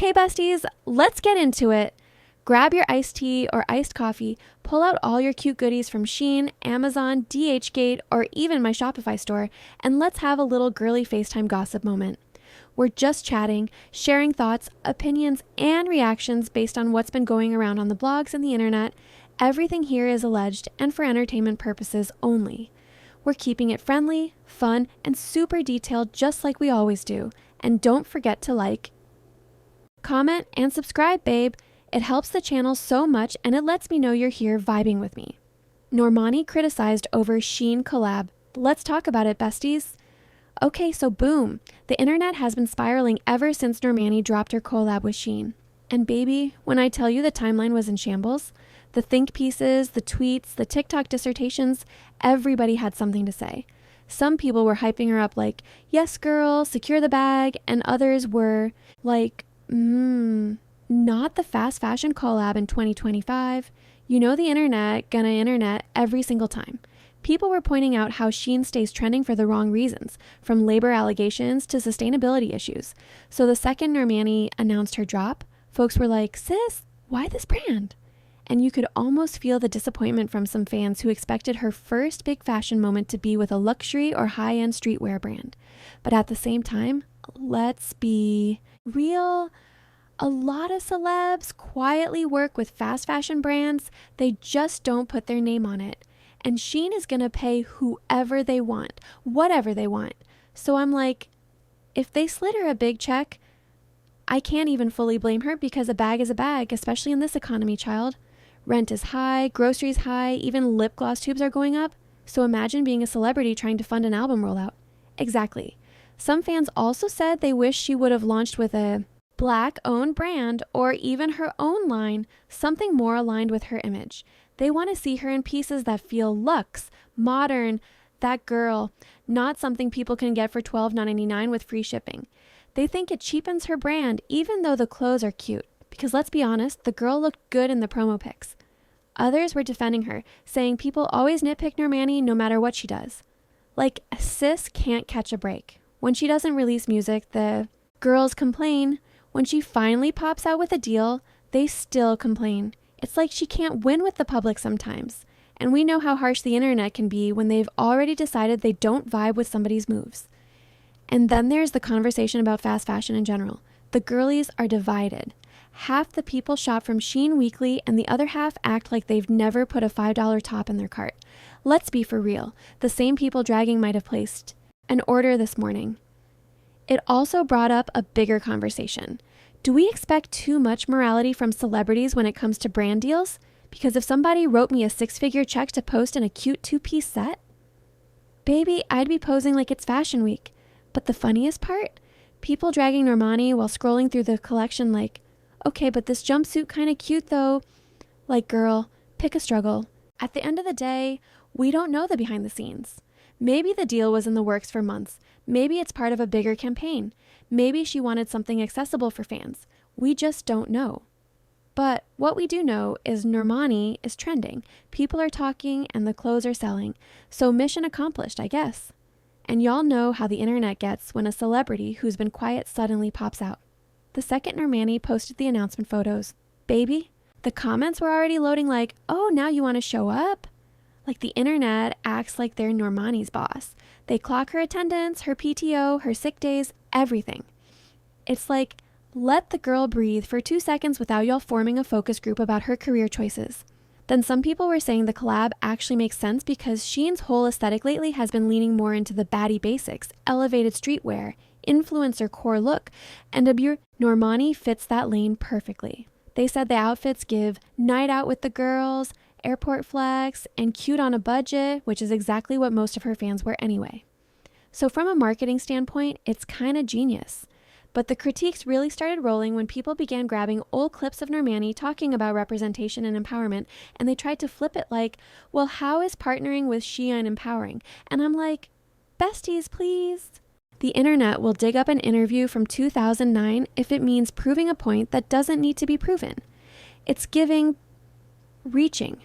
Okay, besties, let's get into it. Grab your iced tea or iced coffee, pull out all your cute goodies from Shein, Amazon, DHgate, or even my Shopify store, and let's have a little girly FaceTime gossip moment. We're just chatting, sharing thoughts, opinions, and reactions based on what's been going around on the blogs and the internet. Everything here is alleged and for entertainment purposes only. We're keeping it friendly, fun, and super detailed just like we always do. And don't forget to like, comment, and subscribe, babe. It helps the channel so much and it lets me know you're here vibing with me. Normani criticized over Shein collab. Let's talk about it, besties. Okay, so boom. The internet has been spiraling ever since Normani dropped her collab with Shein. And baby, when I tell you the timeline was in shambles, the think pieces, the tweets, the TikTok dissertations, everybody had something to say. Some people were hyping her up like, yes girl, secure the bag, and others were like, not the fast fashion collab in 2025. You know the internet gonna internet every single time. People were pointing out how Shein stays trending for the wrong reasons, from labor allegations to sustainability issues. So the second Normani announced her drop, folks were like, sis, why this brand? And you could almost feel the disappointment from some fans who expected her first big fashion moment to be with a luxury or high-end streetwear brand. But at the same time, let's be real. A lot of celebs quietly work with fast fashion brands. They just don't put their name on it. And Shein is going to pay whoever they want, whatever they want. So I'm like, if they slid her a big check, I can't even fully blame her because a bag is a bag, especially in this economy, child. Rent is high, groceries high, even lip gloss tubes are going up. So imagine being a celebrity trying to fund an album rollout. Exactly. Some fans also said they wish she would have launched with a Black-owned brand or even her own line, something more aligned with her image. They want to see her in pieces that feel luxe, modern, that girl, not something people can get for $12.99 with free shipping. They think it cheapens her brand even though the clothes are cute, because let's be honest, the girl looked good in the promo pics. Others were defending her, saying people always nitpick Normani no matter what she does. Like, sis can't catch a break. When she doesn't release music, the girls complain. When she finally pops out with a deal, they still complain. It's like she can't win with the public sometimes. And we know how harsh the internet can be when they've already decided they don't vibe with somebody's moves. And then there's the conversation about fast fashion in general. The girlies are divided. Half the people shop from Shein weekly and the other half act like they've never put a $5 top in their cart. Let's be for real. The same people dragging might have placed an order this morning. It also brought up a bigger conversation. Do we expect too much morality from celebrities when it comes to brand deals? Because if somebody wrote me a 6-figure check to post in a cute 2-piece set, baby, I'd be posing like it's fashion week. But the funniest part? People dragging Normani while scrolling through the collection like, okay, but this jumpsuit kind of cute though. Like, girl, pick a struggle. At the end of the day, we don't know the behind the scenes. Maybe the deal was in the works for months. Maybe it's part of a bigger campaign. Maybe she wanted something accessible for fans. We just don't know. But what we do know is Normani is trending. People are talking and the clothes are selling. So mission accomplished, I guess. And y'all know how the internet gets when a celebrity who's been quiet suddenly pops out. The second Normani posted the announcement photos, baby, the comments were already loading like, oh, now you want to show up? Like the internet acts like they're Normani's boss. They clock her attendance, her PTO, her sick days, everything. It's like, let the girl breathe for 2 seconds without y'all forming a focus group about her career choices. Then some people were saying the collab actually makes sense because Shein's whole aesthetic lately has been leaning more into the baddie basics, elevated streetwear, influencer core look, and Normani fits that lane perfectly. They said the outfits give night out with the girls, airport flex, and cute on a budget, which is exactly what most of her fans wear anyway. So from a marketing standpoint, it's kind of genius. But the critiques really started rolling when people began grabbing old clips of Normani talking about representation and empowerment, and they tried to flip it like, well, how is partnering with Shein empowering? And I'm like, besties, please. The internet will dig up an interview from 2009 if it means proving a point that doesn't need to be proven. It's giving reaching.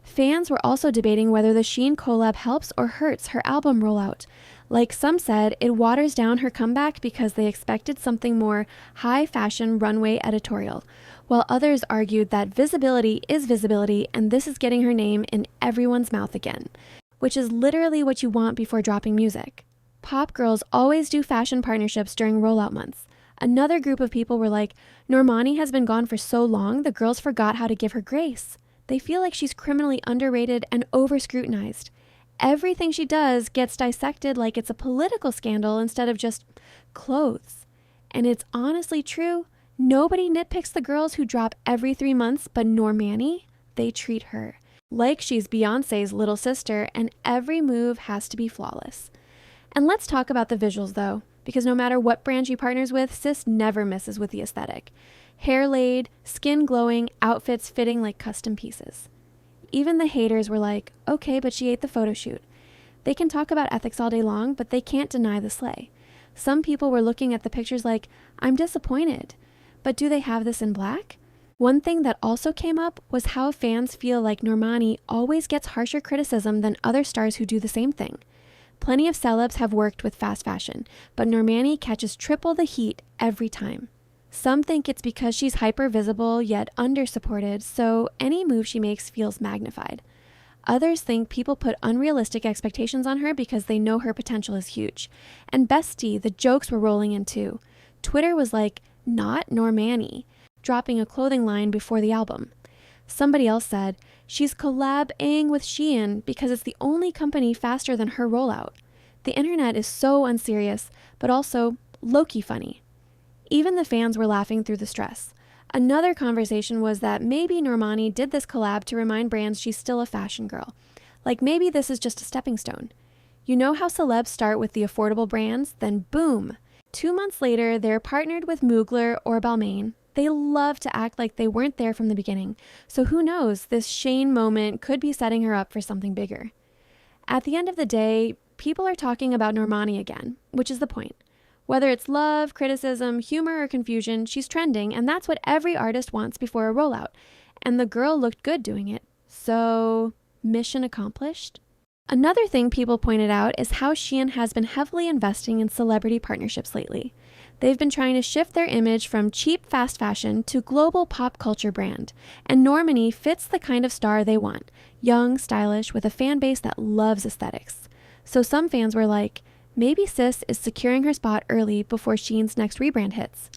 Fans were also debating whether the Shein collab helps or hurts her album rollout. Like some said, it waters down her comeback because they expected something more high fashion runway editorial, while others argued that visibility is visibility and this is getting her name in everyone's mouth again, which is literally what you want before dropping music. Pop girls always do fashion partnerships during rollout months. Another group of people were like, Normani has been gone for so long, the girls forgot how to give her grace. They feel like she's criminally underrated and over-scrutinized. Everything she does gets dissected like it's a political scandal instead of just clothes. And it's honestly true. Nobody nitpicks the girls who drop every 3 months, but Normani, they treat her like she's Beyonce's little sister, and every move has to be flawless. And let's talk about the visuals though, because no matter what brand she partners with, sis never misses with the aesthetic. Hair laid, skin glowing, outfits fitting like custom pieces. Even the haters were like, okay, but she ate the photo shoot. They can talk about ethics all day long, but they can't deny the slay. Some people were looking at the pictures like, I'm disappointed. But do they have this in black? One thing that also came up was how fans feel like Normani always gets harsher criticism than other stars who do the same thing. Plenty of celebs have worked with fast fashion, but Normani catches triple the heat every time. Some think it's because she's hyper visible yet under-supported, so any move she makes feels magnified. Others think people put unrealistic expectations on her because they know her potential is huge. And bestie, the jokes were rolling in too. Twitter was like, not Normani, dropping a clothing line before the album. Somebody else said, she's collab-ing with Shein because it's the only company faster than her rollout. The internet is so unserious, but also low-key funny. Even the fans were laughing through the stress. Another conversation was that maybe Normani did this collab to remind brands she's still a fashion girl. Like maybe this is just a stepping stone. You know how celebs start with the affordable brands, then boom! 2 months later, they're partnered with Mugler or Balmain. They love to act like they weren't there from the beginning, so who knows, this Shane moment could be setting her up for something bigger. At the end of the day, people are talking about Normani again, which is the point. Whether it's love, criticism, humor, or confusion, she's trending, and that's what every artist wants before a rollout. And the girl looked good doing it. So, mission accomplished? Another thing people pointed out is how Shein has been heavily investing in celebrity partnerships lately. They've been trying to shift their image from cheap fast fashion to global pop culture brand, and Normani fits the kind of star they want, young, stylish, with a fan base that loves aesthetics. So some fans were like, maybe sis is securing her spot early before Shein's next rebrand hits.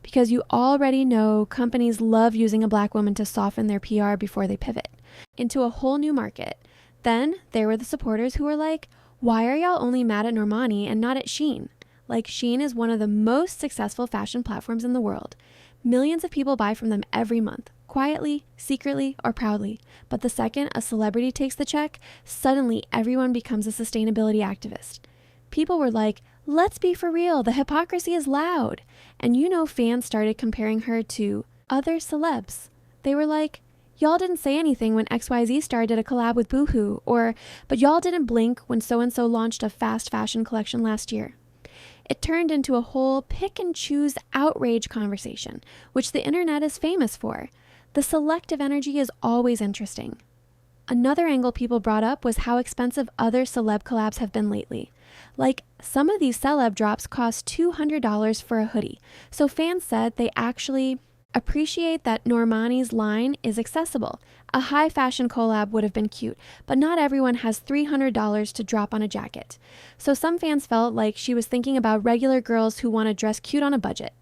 Because you already know companies love using a black woman to soften their PR before they pivot into a whole new market. Then there were the supporters who were like, why are y'all only mad at Normani and not at Shein? Like, Shein is one of the most successful fashion platforms in the world. Millions of people buy from them every month, quietly, secretly, or proudly. But the second a celebrity takes the check, suddenly everyone becomes a sustainability activist. People were like, let's be for real, the hypocrisy is loud. And you know, fans started comparing her to other celebs. They were like, y'all didn't say anything when XYZ star did a collab with Boohoo, or, but y'all didn't blink when so-and-so launched a fast fashion collection last year. It turned into a whole pick and choose outrage conversation, which the internet is famous for. The selective energy is always interesting. Another angle people brought up was how expensive other celeb collabs have been lately. Like, some of these celeb drops cost $200 for a hoodie, so fans said they actually appreciate that Normani's line is accessible. A high fashion collab would have been cute, but not everyone has $300 to drop on a jacket. So some fans felt like she was thinking about regular girls who want to dress cute on a budget.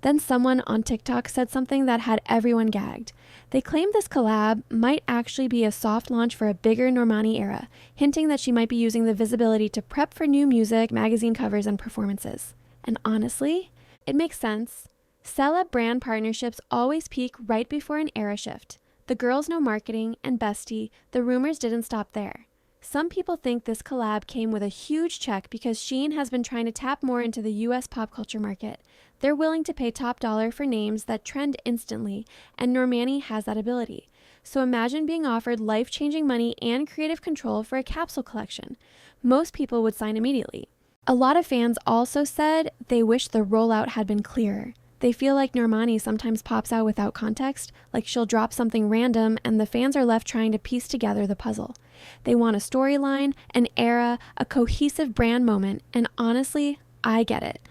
Then someone on TikTok said something that had everyone gagged. They claimed this collab might actually be a soft launch for a bigger Normani era, hinting that she might be using the visibility to prep for new music, magazine covers, and performances. And honestly, it makes sense. Celeb brand partnerships always peak right before an era shift. The girls know marketing, and bestie, the rumors didn't stop there. Some people think this collab came with a huge check because Shein has been trying to tap more into the US pop culture market. They're willing to pay top dollar for names that trend instantly, and Normani has that ability. So imagine being offered life-changing money and creative control for a capsule collection. Most people would sign immediately. A lot of fans also said they wish the rollout had been clearer. They feel like Normani sometimes pops out without context, like she'll drop something random and the fans are left trying to piece together the puzzle. They want a storyline, an era, a cohesive brand moment, and honestly, I get it.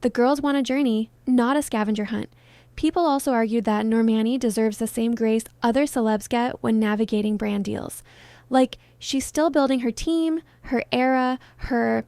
The girls want a journey, not a scavenger hunt. People also argued that Normani deserves the same grace other celebs get when navigating brand deals. Like, she's still building her team, her era, her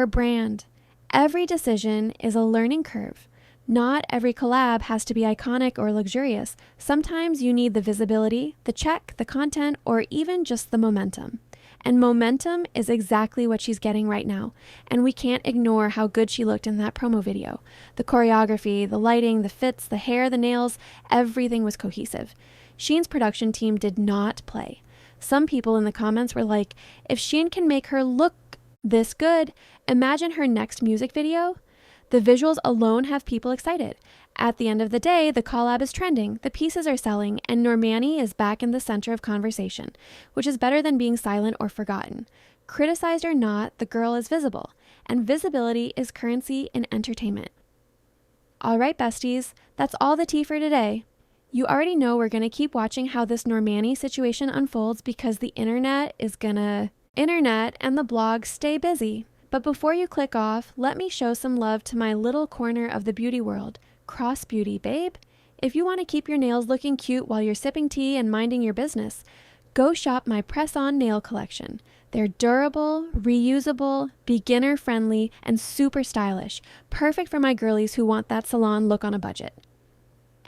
brand. Every decision is a learning curve. Not every collab has to be iconic or luxurious. Sometimes you need the visibility, the check, the content, or even just the momentum. And momentum is exactly what she's getting right now. And we can't ignore how good she looked in that promo video. The choreography, the lighting, the fits, the hair, the nails, everything was cohesive. Shein's production team did not play. Some people in the comments were like, if Shein can make her look this good, imagine her next music video. The visuals alone have people excited. At the end of the day, the collab is trending, the pieces are selling, and Normani is back in the center of conversation, which is better than being silent or forgotten. Criticized or not, the girl is visible, and visibility is currency in entertainment. All right, besties, that's all the tea for today. You already know we're going to keep watching how this Normani situation unfolds because the internet and the blogs stay busy. But before you click off, let me show some love to my little corner of the beauty world, Cross Beauty, babe. If you want to keep your nails looking cute while you're sipping tea and minding your business, go shop my press-on nail collection. They're durable, reusable, beginner-friendly, and super stylish, perfect for my girlies who want that salon look on a budget.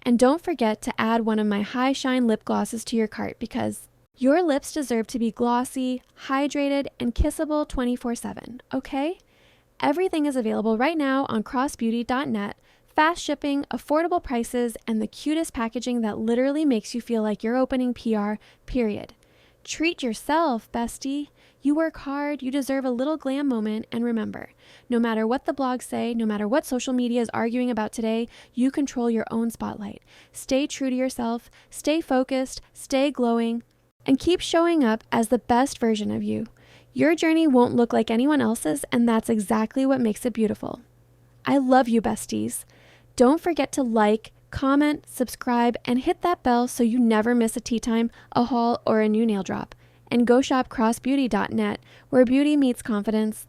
And don't forget to add one of my high shine lip glosses to your cart because your lips deserve to be glossy, hydrated, and kissable 24/7, okay? Everything is available right now on crossbeauty.net. Fast shipping, affordable prices, and the cutest packaging that literally makes you feel like you're opening PR, period. Treat yourself, bestie. You work hard, you deserve a little glam moment, and remember, no matter what the blogs say, no matter what social media is arguing about today, you control your own spotlight. Stay true to yourself, stay focused, stay glowing, and keep showing up as the best version of you. Your journey won't look like anyone else's, and that's exactly what makes it beautiful. I love you, besties. Don't forget to like, comment, subscribe, and hit that bell so you never miss a tea time, a haul, or a new nail drop. And go shop crossbeauty.net, where beauty meets confidence.